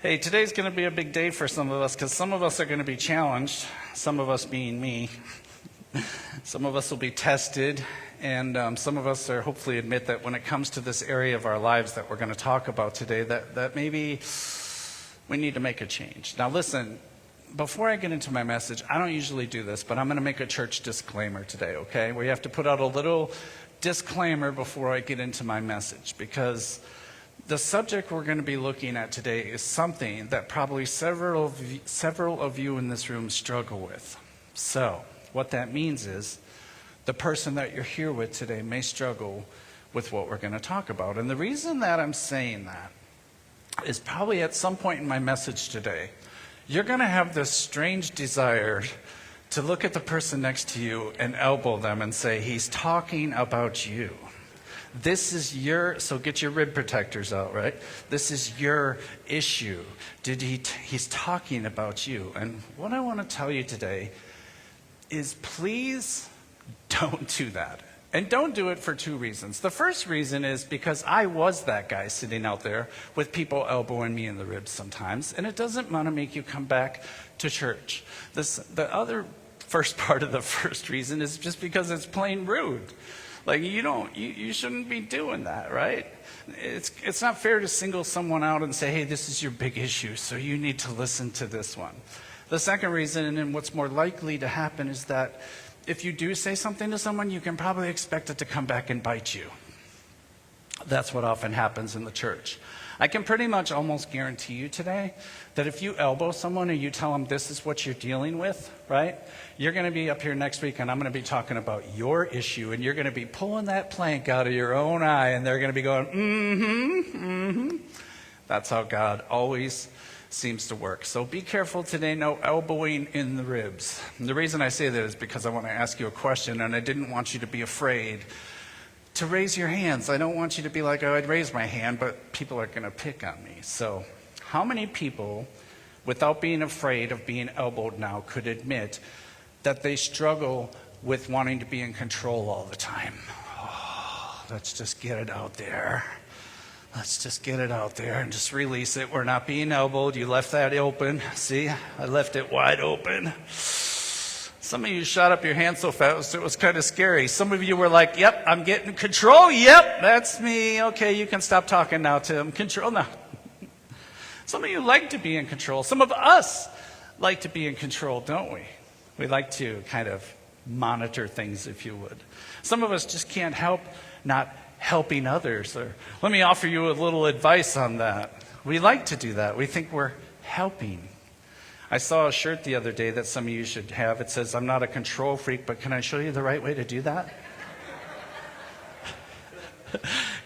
Hey, today's going to be a big day for some of us because some of us are going to be challenged, some of us being me. Some of us will be tested, and some of us are hopefully admit that when it comes to this area of our lives that we're going to talk about today, that maybe we need to make a change. Now listen, before I get into my message, I don't usually do this, but I'm going to make a church disclaimer today, okay? We have to put out a little disclaimer before I get into my message, because the subject we're going to be looking at today is something that probably several of you in this room struggle with. So, what that means is the person that you're here with today may struggle with what we're going to talk about. And the reason that I'm saying that is probably at some point in my message today, you're going to have this strange desire to look at the person next to you and elbow them and say, he's talking about you. This is so get your rib protectors out, right? This is your issue. He's talking about you. And what I want to tell you today is please don't do that. And don't do it for two reasons. The first reason is because I was that guy sitting out there with people elbowing me in the ribs sometimes, and it doesn't want to make you come back to church. The other first part of the first reason is just because it's plain rude. Like, you shouldn't be doing that, right? It's not fair to single someone out and say, hey, this is your big issue, so you need to listen to this one. The second reason, and what's more likely to happen, is that if you do say something to someone, you can probably expect it to come back and bite you. That's what often happens in the church. I can pretty much almost guarantee you today that if you elbow someone and you tell them this is what you're dealing with, right? You're going to be up here next week and I'm going to be talking about your issue, and you're going to be pulling that plank out of your own eye and they're going to be going, mm-hmm. That's how God always seems to work. So be careful today, no elbowing in the ribs. And the reason I say that is because I want to ask you a question, and I didn't want you to be afraid to raise your hands. I don't want you to be like, oh, I'd raise my hand, but people are going to pick on me. So how many people, without being afraid of being elbowed now, could admit that they struggle with wanting to be in control all the time? Oh, let's just get it out there. Let's just get it out there and just release it. We're not being elbowed. You left that open. See, I left it wide open. Some of you shot up your hand so fast it was kind of scary. Some of you were like, yep, I'm getting control. Yep, that's me. Okay, you can stop talking now, Tim. Control now. Some of you like to be in control. Some of us like to be in control, don't we? We like to kind of monitor things, if you would. Some of us just can't help not helping others. Or let me offer you a little advice on that. We like to do that. We think we're helping. I saw a shirt the other day that some of you should have. It says, I'm not a control freak, but can I show you the right way to do that?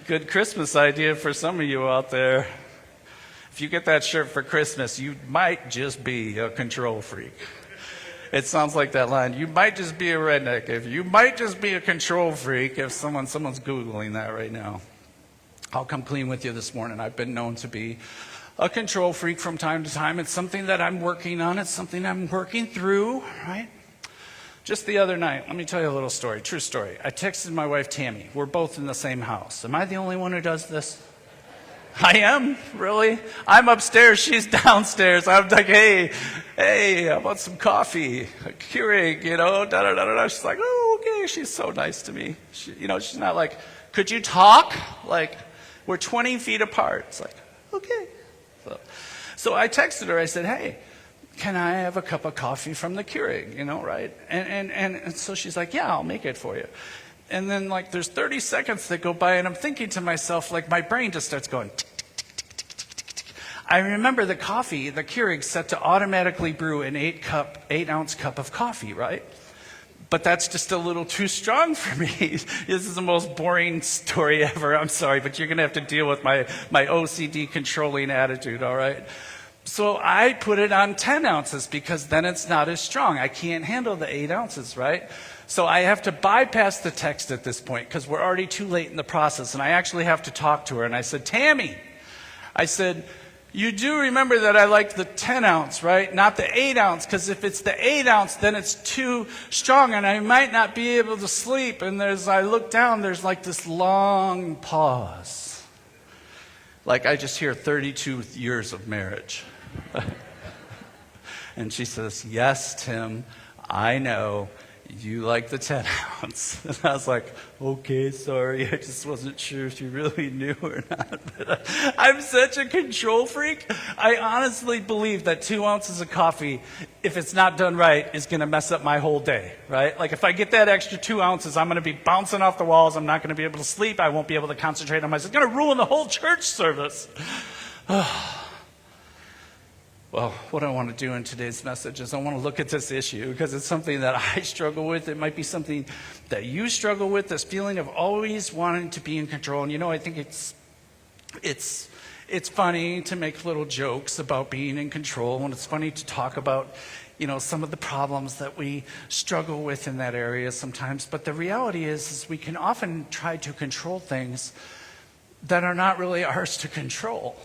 Good Christmas idea for some of you out there. If you get that shirt for Christmas, you might just be a control freak. It sounds like that line. You might just be a redneck. If you might just be a control freak, if someone's Googling that right now. I'll come clean with you this morning. I've been known to be a control freak from time to time. It's something that I'm working on. It's something I'm working through, right? Just the other night, let me tell you a little story, true story. I texted my wife, Tammy. We're both in the same house. Am I the only one who does this? I am? Really? I'm upstairs, she's downstairs. I'm like, hey, how about some coffee? A Keurig, da-da-da-da-da. She's like, oh, okay. She's so nice to me. She's not like, could you talk? Like, we're 20 feet apart. It's like, okay. So I texted her. I said, hey, can I have a cup of coffee from the Keurig, right? And so she's like, yeah, I'll make it for you. And then, there's 30 seconds that go by, and I'm thinking to myself, my brain just starts going, tick, tick, tick, tick, tick, tick, tick, tick. I remember the coffee, the Keurig, set to automatically brew an 8-ounce cup of coffee, right? But that's just a little too strong for me. This is the most boring story ever. I'm sorry, but you're going to have to deal with my OCD controlling attitude, all right? So I put it on 10 ounces because then it's not as strong. I can't handle the 8 ounces, right? So I have to bypass the text at this point because we're already too late in the process. And I actually have to talk to her. And I said, Tammy, you do remember that I like the 10 ounce, right? Not the 8 ounce, because if it's the 8 ounce, then it's too strong and I might not be able to sleep. And I look down, there's this long pause. Like I just hear 32 years of marriage. And she says, yes, Tim, I know. You like the 10 ounce. And I was like, okay, sorry. I just wasn't sure if you really knew or not. But I'm such a control freak. I honestly believe that 2 ounces of coffee, if it's not done right, is going to mess up my whole day, right? Like if I get that extra 2 ounces, I'm going to be bouncing off the walls. I'm not going to be able to sleep. I won't be able to concentrate on myself. It's going to ruin the whole church service. Well, what I want to do in today's message is I want to look at this issue because it's something that I struggle with. It might be something that you struggle with, this feeling of always wanting to be in control. And I think it's funny to make little jokes about being in control, and it's funny to talk about, some of the problems that we struggle with in that area sometimes. But the reality is we can often try to control things that are not really ours to control.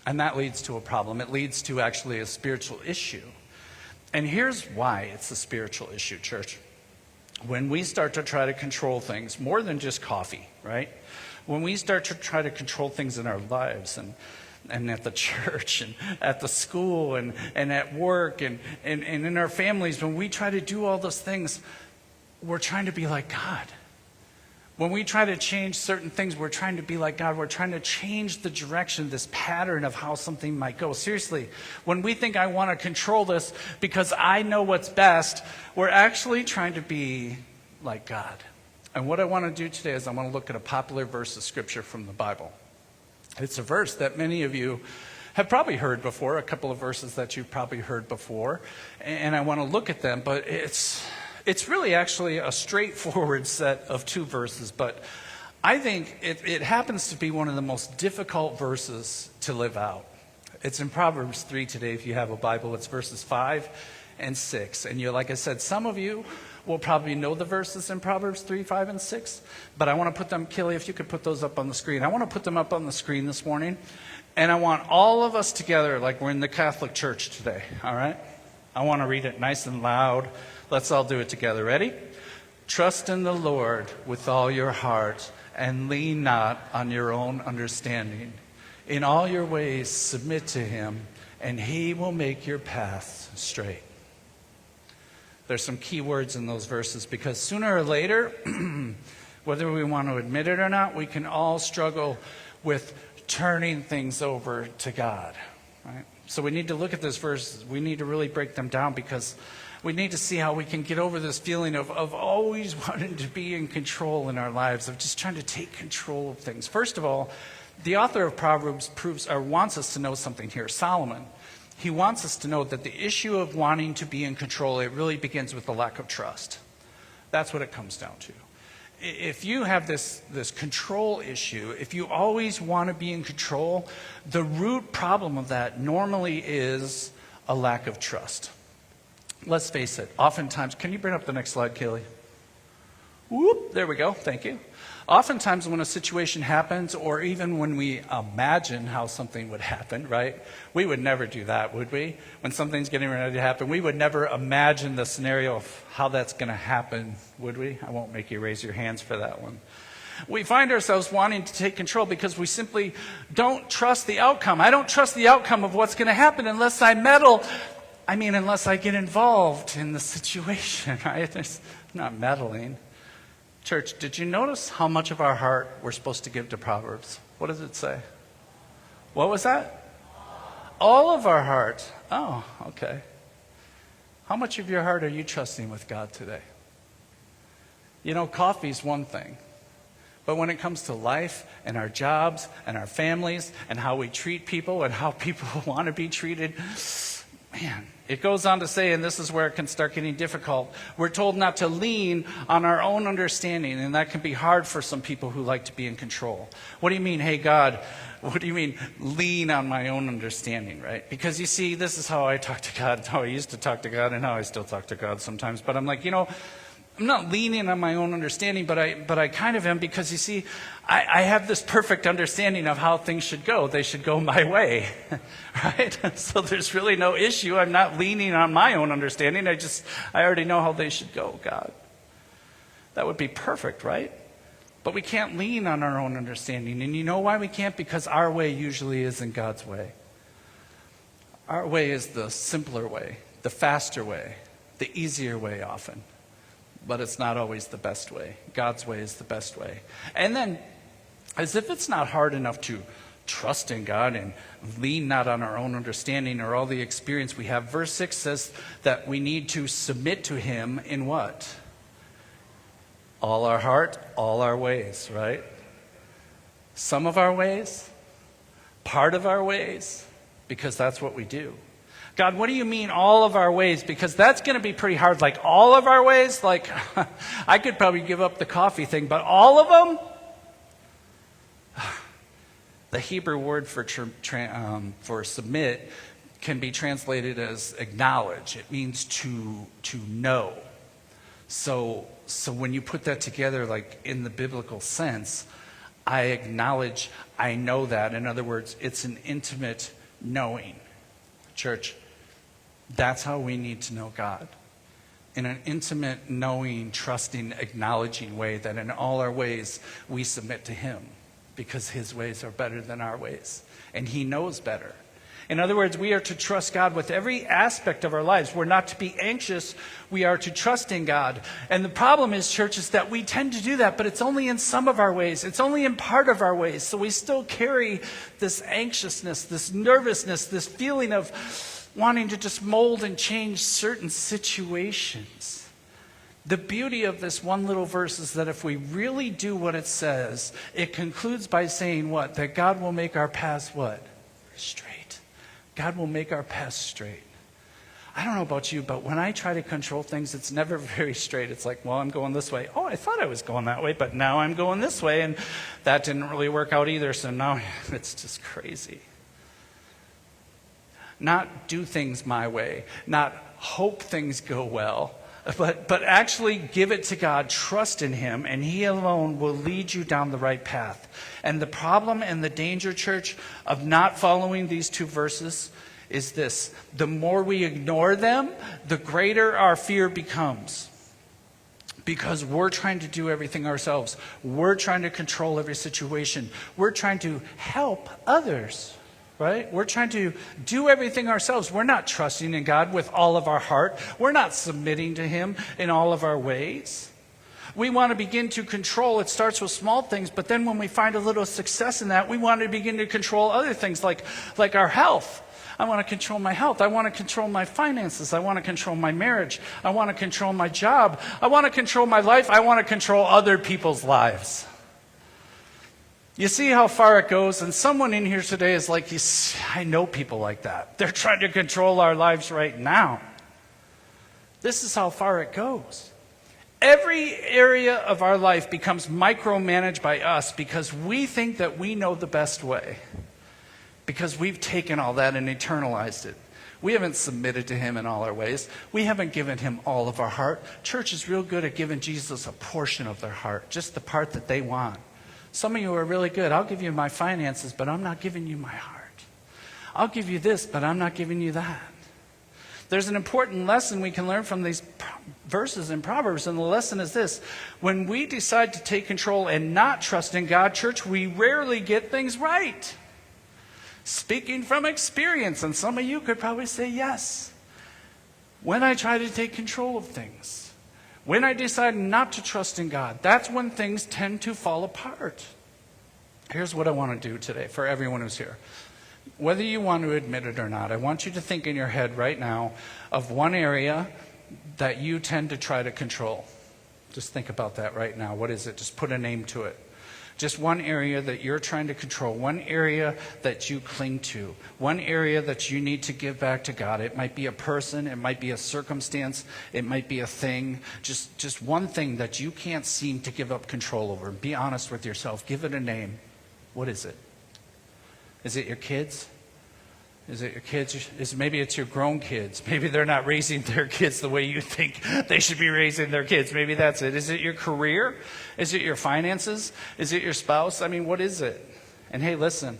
And that leads to a problem. It leads to actually a spiritual issue. And here's why it's a spiritual issue, church. When we start to try to control things, more than just coffee, right? When we start to try to control things in our lives and at the church and at the school and at work and in our families, when we try to do all those things, we're trying to be like God. When we try to change certain things, we're trying to be like God. We're trying to change the direction, this pattern of how something might go. Seriously, when we think I want to control this because I know what's best, we're actually trying to be like God. And what I want to do today is I want to look at a popular verse of Scripture from the Bible. It's a verse that many of you have probably heard before, a couple of verses that you've probably heard before. And I want to look at them, but it's really actually a straightforward set of 2 verses, but I think it happens to be one of the most difficult verses to live out. It's in Proverbs 3 today, if you have a Bible. It's verses 5 and 6. And like I said, some of you will probably know the verses in Proverbs 3, 5, and 6, but I want to put them, Kelly, if you could put those up on the screen. I want to put them up on the screen this morning, and I want all of us together, like we're in the Catholic Church today, all right? I want to read it nice and loud. Let's all do it together. Ready? Trust in the Lord with all your heart and lean not on your own understanding. In all your ways submit to him, and he will make your paths straight. There's some key words in those verses because sooner or later, whether we want to admit it or not, we can all struggle with turning things over to God. Right? So we need to look at those verses. We need to really break them down because we need to see how we can get over this feeling of always wanting to be in control in our lives, of just trying to take control of things. First of all, the author of Proverbs wants us to know something here. Solomon, he wants us to know that the issue of wanting to be in control, it really begins with the lack of trust. That's what it comes down to. If you have this control issue, if you always want to be in control, the root problem of that normally is a lack of trust. Let's face it, oftentimes, can you bring up the next slide, Kelly? Whoop, there we go, thank you. Oftentimes when a situation happens, or even when we imagine how something would happen, right? We would never do that, would we? When something's getting ready to happen, we would never imagine the scenario of how that's going to happen, would we? I won't make you raise your hands for that one. We find ourselves wanting to take control because we simply don't trust the outcome. I don't trust the outcome of what's going to happen unless I meddle. Unless I get involved in the situation, right? I'm not meddling. Church, did you notice how much of our heart we're supposed to give to Proverbs? What does it say? What was that? All of our heart. Oh, okay. How much of your heart are you trusting with God today? Coffee's one thing. But when it comes to life and our jobs and our families and how we treat people and how people want to be treated, man, it goes on to say, and this is where it can start getting difficult, we're told not to lean on our own understanding, and that can be hard for some people who like to be in control. What do you mean, hey God, what do you mean lean on my own understanding, right? Because you see, this is how I talk to God, how I used to talk to God, and how I still talk to God sometimes, but I'm like, I'm not leaning on my own understanding, but I kind of am, because you see, I have this perfect understanding of how things should go. They should go my way, right? So there's really no issue. I'm not leaning on my own understanding. I already know how they should go, God. That would be perfect, right? But we can't lean on our own understanding. And you know why we can't? Because our way usually isn't God's way. Our way is the simpler way, the faster way, the easier way often. But it's not always the best way. God's way is the best way. And then, as if it's not hard enough to trust in God and lean not on our own understanding or all the experience we have, verse 6 says that we need to submit to him in what? All our heart, all our ways, right? Some of our ways, part of our ways, because that's what we do. God, what do you mean all of our ways? Because that's going to be pretty hard. Like all of our ways? Like I could probably give up the coffee thing, but all of them? The Hebrew word for submit can be translated as acknowledge. It means to know. So when you put that together, like in the biblical sense, I acknowledge, I know that. In other words, it's an intimate knowing. Church, that's how we need to know God. In an intimate, knowing, trusting, acknowledging way that in all our ways we submit to him because his ways are better than our ways. And he knows better. In other words, we are to trust God with every aspect of our lives. We're not to be anxious. We are to trust in God. And the problem is, church, is that we tend to do that, but it's only in some of our ways. It's only in part of our ways. So we still carry this anxiousness, this nervousness, this feeling of wanting to just mold and change certain situations. The beauty of this one little verse is that if we really do what it says, it concludes by saying what? That God will make our paths what? Straight. God will make our paths straight. I don't know about you, but when I try to control things, it's never very straight. It's like, well, I'm going this way. Oh, I thought I was going that way, but now I'm going this way, and that didn't really work out either, so now it's just crazy. Not do things my way, not hope things go well, but actually give it to God, trust in him, and he alone will lead you down the right path. And the problem and the danger, church, of not following these two verses is this. The more we ignore them, the greater our fear becomes. Because we're trying to do everything ourselves. We're trying to control every situation. We're trying to help others. Right? We're trying to do everything ourselves. We're not trusting in God with all of our heart. We're not submitting to him in all of our ways. We want to begin to control. It starts with small things, but then when we find a little success in that, we want to begin to control other things like our health. I want to control my health. I want to control my finances. I want to control my marriage. I want to control my job. I want to control my life. I want to control other people's lives. You see how far it goes? And someone in here today is like, I know people like that. They're trying to control our lives right now. This is how far it goes. Every area of our life becomes micromanaged by us because we think that we know the best way. Because we've taken all that and internalized it. We haven't submitted to him in all our ways. We haven't given him all of our heart. Church is real good at giving Jesus a portion of their heart, just the part that they want. Some of you are really good. I'll give you my finances, but I'm not giving you my heart. I'll give you this, but I'm not giving you that. There's an important lesson we can learn from these verses in Proverbs, and the lesson is this. When we decide to take control and not trust in God, church, we rarely get things right. Speaking from experience, and some of you could probably say yes. When I try to take control of things, when I decide not to trust in God, that's when things tend to fall apart. Here's what I want to do today for everyone who's here. Whether you want to admit it or not, I want you to think in your head right now of one area that you tend to try to control. Just think about that right now. What is it? Just put a name to it. Just one area that you're trying to control, one area that you cling to, one area that you need to give back to God. It might be a person, it might be a circumstance, it might be a thing, just one thing that you can't seem to give up control over. Be honest with yourself. Give it a name. What is it? Is it your kids? Is it your kids? Maybe it's your grown kids. Maybe they're not raising their kids the way you think they should be raising their kids. Maybe that's it. Is it your career? Is it your finances? Is it your spouse? I mean, what is it? And hey, listen,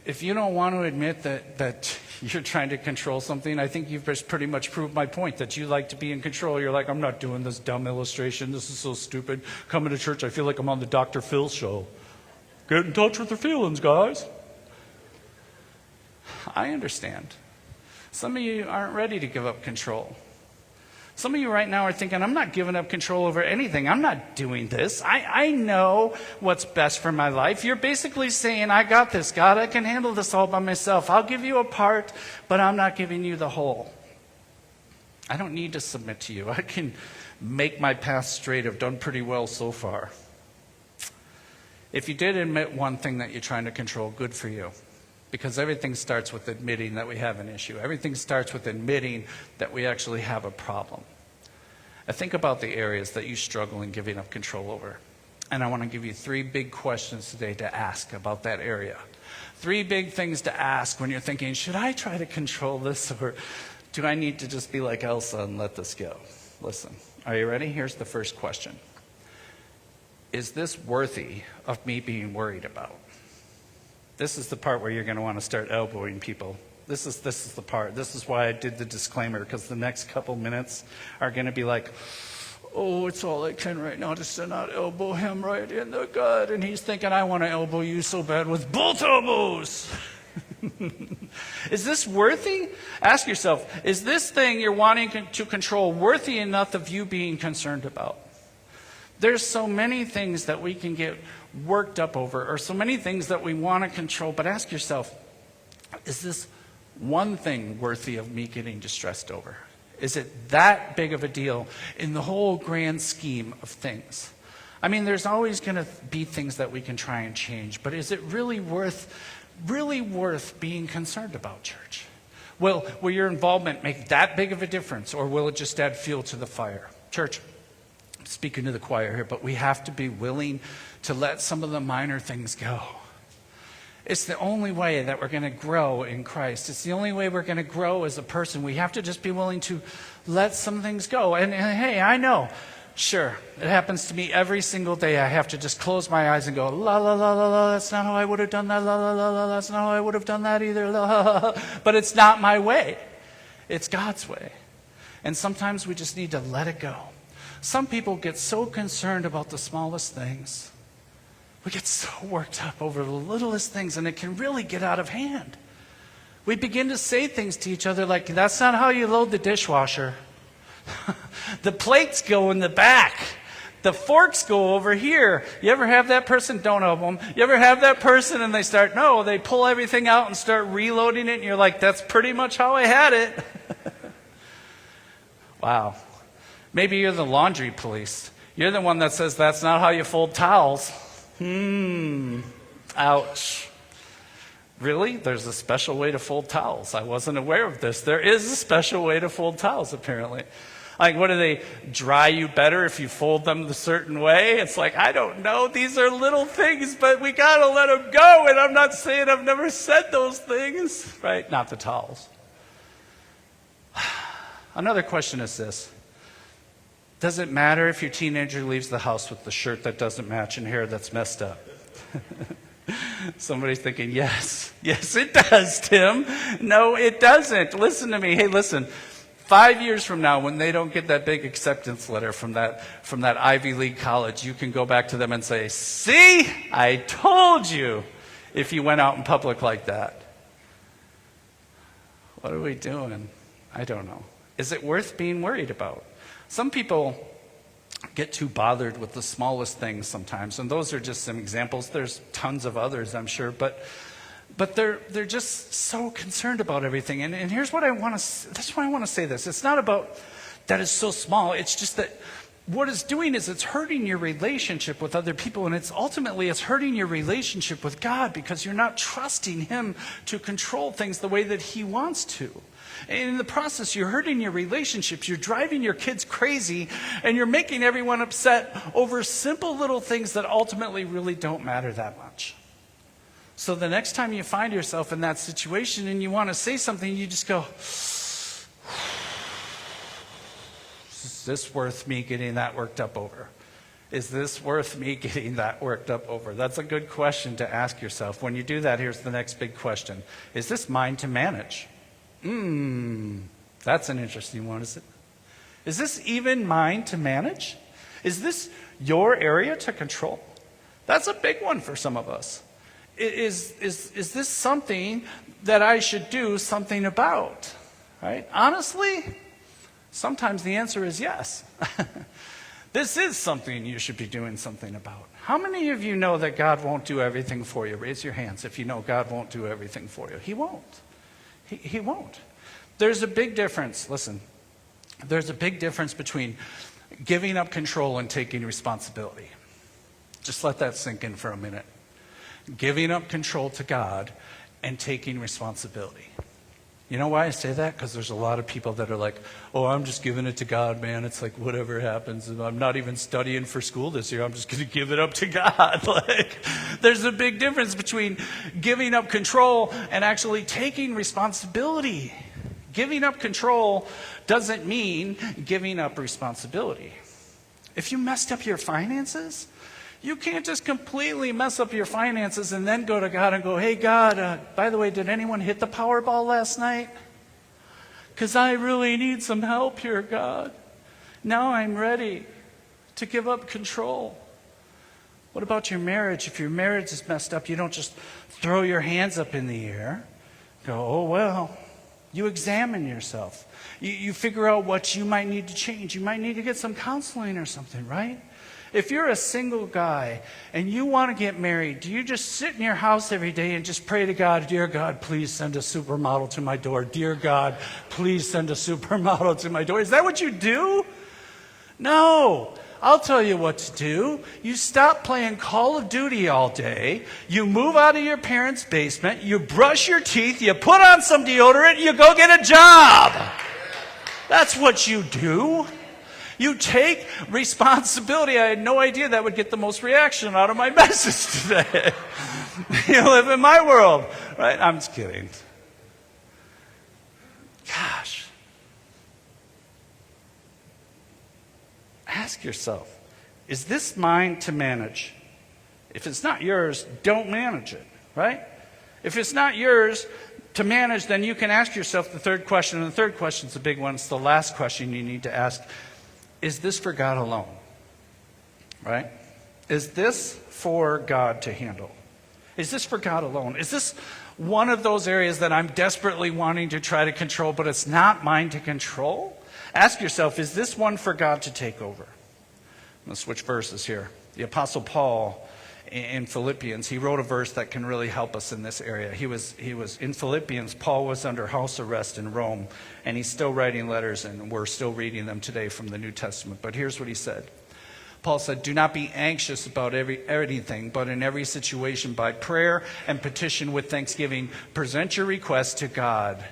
If you don't want to admit that you're trying to control something, I think you've just pretty much proved my point, that you like to be in control. You're like, I'm not doing this dumb illustration. This is so stupid. Coming to church, I feel like I'm on the Dr. Phil show. Get in touch with your feelings, guys. I understand. Some of you aren't ready to give up control. Some of you right now are thinking, I'm not giving up control over anything. I'm not doing this. I know what's best for my life. You're basically saying, I got this, God. I can handle this all by myself. I'll give you a part, but I'm not giving you the whole. I don't need to submit to you. I can make my path straight. I've done pretty well so far. If you did admit one thing that you're trying to control, good for you. Because everything starts with admitting that we have an issue. Everything starts with admitting that we actually have a problem. I think about the areas that you struggle in giving up control over. And I want to give you 3 big questions today to ask about that area. 3 big things to ask when you're thinking, should I try to control this, or do I need to just be like Elsa and let this go? Listen, are you ready? Here's the first question. Is this worthy of me being worried about? This is the part where you're going to want to start elbowing people. This is the part. This is why I did the disclaimer, because the next couple minutes are going to be like, oh, it's all I can right now just to not elbow him right in the gut. And he's thinking, I want to elbow you so bad with both elbows. Is this worthy? Ask yourself, is this thing you're wanting to control worthy enough of you being concerned about? There's so many things that we can get worked up over, or so many things that we want to control, but ask yourself, is this one thing worthy of me getting distressed over? Is it that big of a deal in the whole grand scheme of things? I mean, there's always going to be things that we can try and change, but is it really worth being concerned about, church? Will your involvement make that big of a difference, or will it just add fuel to the fire? Church, I'm speaking to the choir here, but we have to be willing to let some of the minor things go. It's the only way that we're going to grow in Christ. It's the only way we're going to grow as a person. We have to just be willing to let some things go. And hey, I know, sure, it happens to me every single day. I have to just close my eyes and go, la, la, la, la, la, that's not how I would have done that, la, la, la, la, that's not how I would have done that either, la, la, la. But it's not my way. It's God's way. And sometimes we just need to let it go. Some people get so concerned about the smallest things. We get so worked up over the littlest things, and it can really get out of hand. We begin to say things to each other like, that's not how you load the dishwasher. The plates go in the back. The forks go over here. You ever have that person? Don't elbow them. You ever have that person and they pull everything out and start reloading it, and you're like, that's pretty much how I had it. Wow. Maybe you're the laundry police. You're the one that says that's not how you fold towels. Ouch. Really? There's a special way to fold towels. I wasn't aware of this. There is a special way to fold towels, apparently. Like, what do they dry you better if you fold them the certain way? It's like, I don't know. These are little things, but we got to let them go. And I'm not saying I've never said those things, right? Not the towels. Another question is this. Does it matter if your teenager leaves the house with the shirt that doesn't match and hair that's messed up? Somebody's thinking, yes. Yes, it does, Tim. No, it doesn't. Listen to me. Hey, listen. 5 years from now, when they don't get that big acceptance letter from that Ivy League college, you can go back to them and say, see, I told you, if you went out in public like that. What are we doing? I don't know. Is it worth being worried about? Some people get too bothered with the smallest things sometimes, and those are just some examples. There's tons of others, I'm sure, but they're just so concerned about everything. And here's what I want to. That's why I want to say this. It's not about that it's so small. It's just that what it's doing is it's hurting your relationship with other people, and it's hurting your relationship with God, because you're not trusting Him to control things the way that He wants to. And in the process, you're hurting your relationships, you're driving your kids crazy, and you're making everyone upset over simple little things that ultimately really don't matter that much. So the next time you find yourself in that situation and you want to say something, you just go, is this worth me getting that worked up over? Is this worth me getting that worked up over? That's a good question to ask yourself. When you do that, here's the next big question. Is this mine to manage? That's an interesting one, is it? Is this even mine to manage? Is this your area to control? That's a big one for some of us. Is this something that I should do something about? Right? Honestly, sometimes the answer is yes. This is something you should be doing something about. How many of you know that God won't do everything for you? Raise your hands if you know God won't do everything for you. He won't. He won't. There's a big difference. Listen, there's a big difference between giving up control and taking responsibility. Just let that sink in for a minute. Giving up control to God and taking responsibility. You know why I say that? Because there's a lot of people that are like, oh, I'm just giving it to God, man. It's like whatever happens. I'm not even studying for school this year. I'm just going to give it up to God. Like, there's a big difference between giving up control and actually taking responsibility. Giving up control doesn't mean giving up responsibility. If you messed up your finances, you can't just completely mess up your finances and then go to God and go, hey, God, by the way, did anyone hit the Powerball last night? Because I really need some help here, God. Now I'm ready to give up control. What about your marriage? If your marriage is messed up, you don't just throw your hands up in the air. Go, oh, well. You examine yourself. You figure out what you might need to change. You might need to get some counseling or something, right? If you're a single guy and you want to get married, do you just sit in your house every day and just pray to God, dear God, please send a supermodel to my door. Dear God, please send a supermodel to my door. Is that what you do? No. I'll tell you what to do. You stop playing Call of Duty all day. You move out of your parents' basement. You brush your teeth. You put on some deodorant. You go get a job. That's what you do. You take responsibility. I had no idea that would get the most reaction out of my message today. You live in my world, right? I'm just kidding. Gosh. Ask yourself, is this mine to manage? If it's not yours, don't manage it, right? If it's not yours to manage, then you can ask yourself the third question, and the third question is the big one. It's the last question you need to ask. Is this for God alone? Right? Is this for God to handle? Is this for God alone? Is this one of those areas that I'm desperately wanting to try to control, but it's not mine to control? Ask yourself, is this one for God to take over? I'm going to switch verses here. The Apostle Paul in Philippians, he wrote a verse that can really help us in this area. He was in Philippians. Paul was under house arrest in Rome, and he's still writing letters, and we're still reading them today from the New Testament. But here's what he said. Paul said, do not be anxious about anything, but in every situation by prayer and petition with thanksgiving, present your requests to God.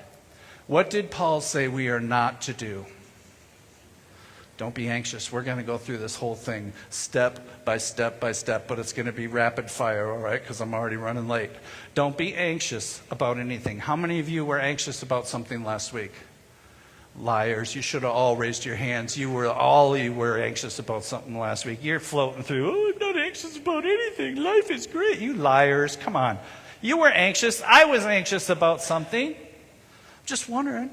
What did Paul say we are not to do? Don't be anxious. We're going to go through this whole thing step by step by step, but it's going to be rapid fire, all right, because I'm already running late. Don't be anxious about anything. How many of you were anxious about something last week? Liars. You should have all raised your hands. You were anxious about something last week. You're floating through, oh, I'm not anxious about anything. Life is great. You liars. Come on. You were anxious. I was anxious about something. Just wondering.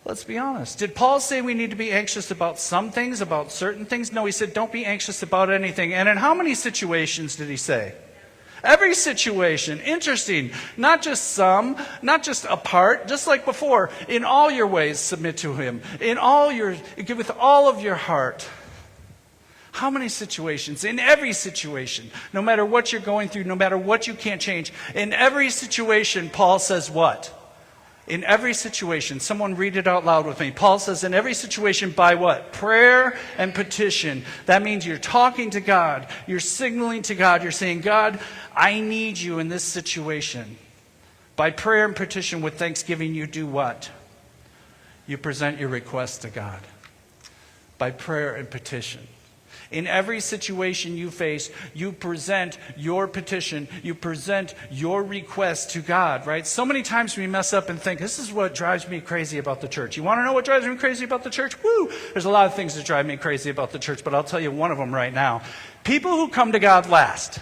Let's be honest. Did Paul say we need to be anxious about some things, about certain things? No, he said don't be anxious about anything. And in how many situations did he say? Every situation. Interesting. Not just some, not just a part, just like before. In all your ways, submit to him. With all of your heart. How many situations? In every situation. No matter what you're going through, no matter what you can't change. In every situation, Paul says what? In every situation. Someone read it out loud with me. Paul says in every situation by what? Prayer and petition. That means you're talking to God. You're signaling to God. You're saying, God, I need you in this situation. By prayer and petition with thanksgiving, you do what? You present your request to God. By prayer and petition. In every situation you face, you present your petition, you present your request to God, right? So many times we mess up and think, this is what drives me crazy about the church. You want to know what drives me crazy about the church? Woo! There's a lot of things that drive me crazy about the church, but I'll tell you one of them right now. People who come to God last.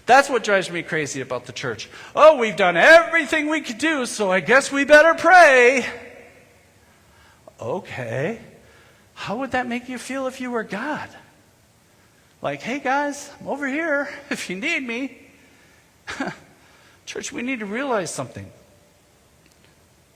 That's what drives me crazy about the church. Oh, we've done everything we could do, so I guess we better pray. Okay. How would that make you feel if you were God? Like, hey guys, I'm over here if you need me. Church, we need to realize something.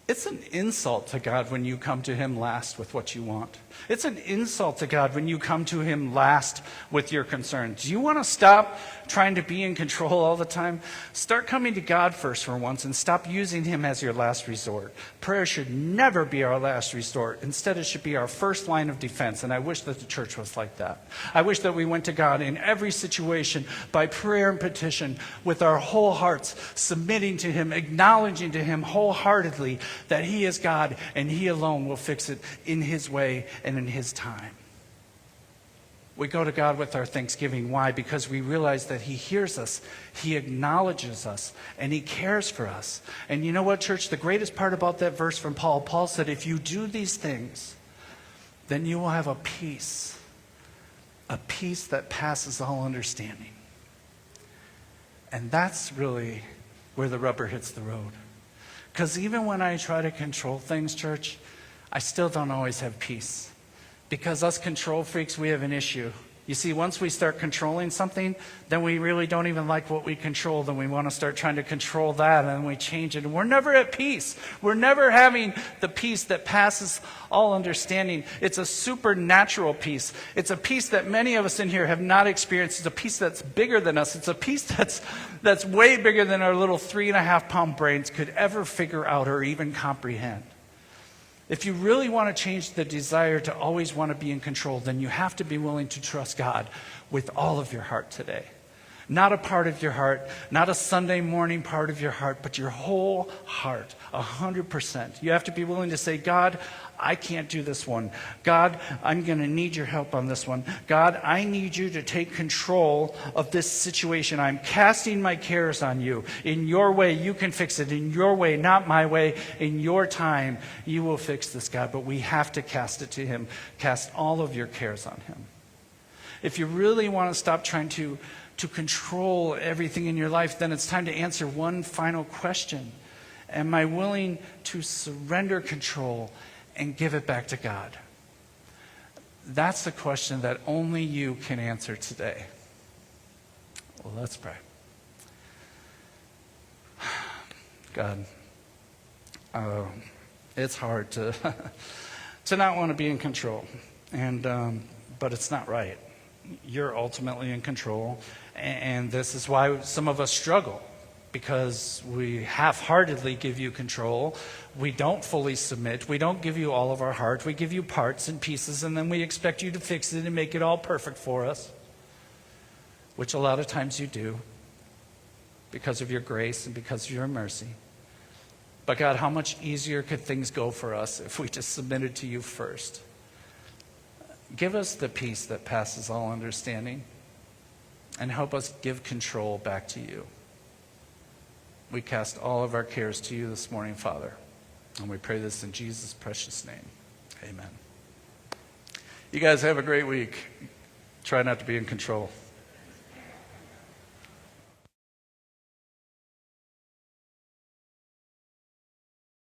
It's an insult to God when you come to him last with what you want. It's an insult to God when you come to him last with your concerns. Do you want to stop trying to be in control all the time? Start coming to God first for once and stop using him as your last resort. Prayer should never be our last resort. Instead, it should be our first line of defense. And I wish that the church was like that. I wish that we went to God in every situation by prayer and petition with our whole hearts, submitting to him, acknowledging to him wholeheartedly that he is God and he alone will fix it in his way and in his time. We go to God with our thanksgiving. Why? Because we realize that he hears us, he acknowledges us, and he cares for us. And you know what, church? The greatest part about that verse from Paul, Paul said, if you do these things, then you will have a peace that passes all understanding. And that's really where the rubber hits the road. Because even when I try to control things, church, I still don't always have peace. Because us control freaks, we have an issue. You see, once we start controlling something, then we really don't even like what we control. Then we want to start trying to control that, and then we change it. And we're never at peace. We're never having the peace that passes all understanding. It's a supernatural peace. It's a peace that many of us in here have not experienced. It's a peace that's bigger than us. It's a peace that's way bigger than our little 3.5-pound brains could ever figure out or even comprehend. If you really want to change the desire to always want to be in control, then you have to be willing to trust God with all of your heart today. Not a part of your heart, not a Sunday morning part of your heart, but your whole heart, 100%. You have to be willing to say, God, I can't do this one. God, I'm going to need your help on this one. God, I need you to take control of this situation. I'm casting my cares on you. In your way, you can fix it. In your way, not my way. In your time, you will fix this, God. But we have to cast it to him. Cast all of your cares on him. If you really want to stop trying to control everything in your life, then it's time to answer one final question. Am I willing to surrender control and give it back to God? That's the question that only you can answer today. Well, let's pray. God, it's hard to not want to be in control, but it's not right. You're ultimately in control, and this is why some of us struggle, because we half-heartedly give you control. We don't fully submit. We don't give you all of our heart. We give you parts and pieces, and then we expect you to fix it and make it all perfect for us, which a lot of times you do because of your grace and because of your mercy. But God, how much easier could things go for us if we just submitted to you first? Give us the peace that passes all understanding, and help us give control back to you. We cast all of our cares to you this morning, Father, and we pray this in Jesus' precious name. Amen. You guys have a great week. Try not to be in control.